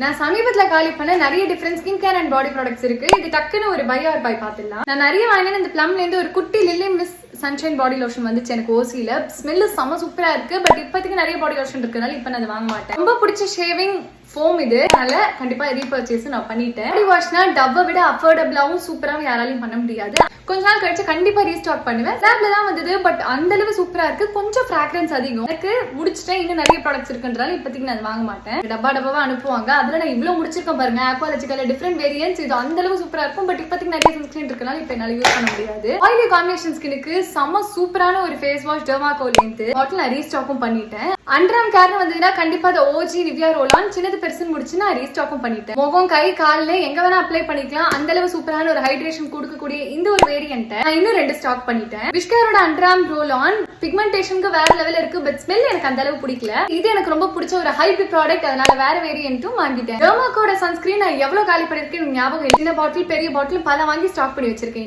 நான் சமீபத்துல காலி பண்ண நிறைய different skin care and body products இருக்கு. இது டக்குன்னு ஒரு பை ஆர் பை பாத்துடலாம். நான் நிறைய வாங்கினேன். இந்த பிளம்ல இருந்து ஒரு குட்டி lily miss sunshine body lotion வந்துச்சு எனக்கு ஓசியில. ஸ்மெல் செம்ம சூப்பரா இருக்கு. பட் இப்போதைக்கு நிறைய பாடி லோஷன் இருக்கனால இப்ப நான் அதை வாங்க மாட்டேன். ரொம்ப பிடிச்ச ஷேவிங் ஃபோம் இது, அதனால கண்டிப்பா ரீபர்ச்சேஸ் நான் பண்ணிட்டேன். பாடி வாஷ்னா டவ்வை விட அஃபோர்டபிளாவும் சூப்பராவும் யாராலையும் பண்ண முடியாது. கொஞ்ச நாள் கழிச்சு கண்டிப்பா ரீஸ்டாக் பண்ணுவேன். லேப்ல தான் வந்தது, பட் அந்த அளவு சூப்பரா இருக்கு. கொஞ்சம் ஃபிராக்ரன்ஸ் அதிகம். எனக்கு முடிச்சிட்டேன். இன்னும் நிறைய ப்ராடக்ட்ஸ் இருக்குன்றால இப்போதைக்கு நான் வாங்க மாட்டேன். டப்பாவா அனுப்புவாங்க. அதுல நான் இவ்வளவு முடிச்சிருக்கேன் பாருங்க. ஆக்வாலஜிக்கல டிஃபரெண்ட் வேரியன்ஸ். இது அந்த அளவு சூப்பரா இருக்கும். பட் இப்போதைக்கு நிறைய சன்ஸ்கிரீன் இருக்கனால இப்ப என்னால யூஸ் பண்ண முடியாது. ஆயிலி காம்பினேஷன் ஸ்கினுக்கு செம்ம சூப்பரான ஒரு ஃபேஸ் வாஷ் டெர்மாகோலின்ட்டு பாட்டில் நான் ரீஸ்டாக்கும் பண்ணிட்டேன். அண்டர்ஆர்ம் கேர்னு வந்ததுன்னா கண்டிப்பா அந்த ஓஜி நிவியா ரோலான் சின்னது பெருசுன்னு முடிச்சு நான் ரீஸ்டாக்கும் பண்ணிட்டேன். முகம் கை கால்ல எங்க வேணா அப்ளை பண்ணிக்கலாம். அந்த அளவு சூப்பரான ஒரு ஹைட்ரேஷன் கொடுக்கக்கூடிய இந்த ஒரு வேரியன்ட் நான் இன்னும் 2 ஸ்டாக் பண்ணிட்டேன். விஷ்கேரோட அண்டர்ஆர்ம் ரோல் ஆன் பிக்மெண்டேஷனுக்கு வேற லெவல் இருக்கு. பட் ஸ்மெல் எனக்கு அந்த அளவு பிடிக்கல. இது எனக்கு ரொம்ப பிடிச்ச ஒரு ஹைப் ப்ராடக்ட். அதனால வேற வேரியன்ட்டும் வாங்கிட்டேன். டெர்மாக்கோட சன்ஸ்கிரீன் நான் எவ்வளவு காலி பண்ணிருக்கேன் ஞாபகம். சின்ன பாட்டில் பெரிய பாட்டில் பல வாங்கி ஸ்டாக் பண்ணி வச்சிருக்கேன்.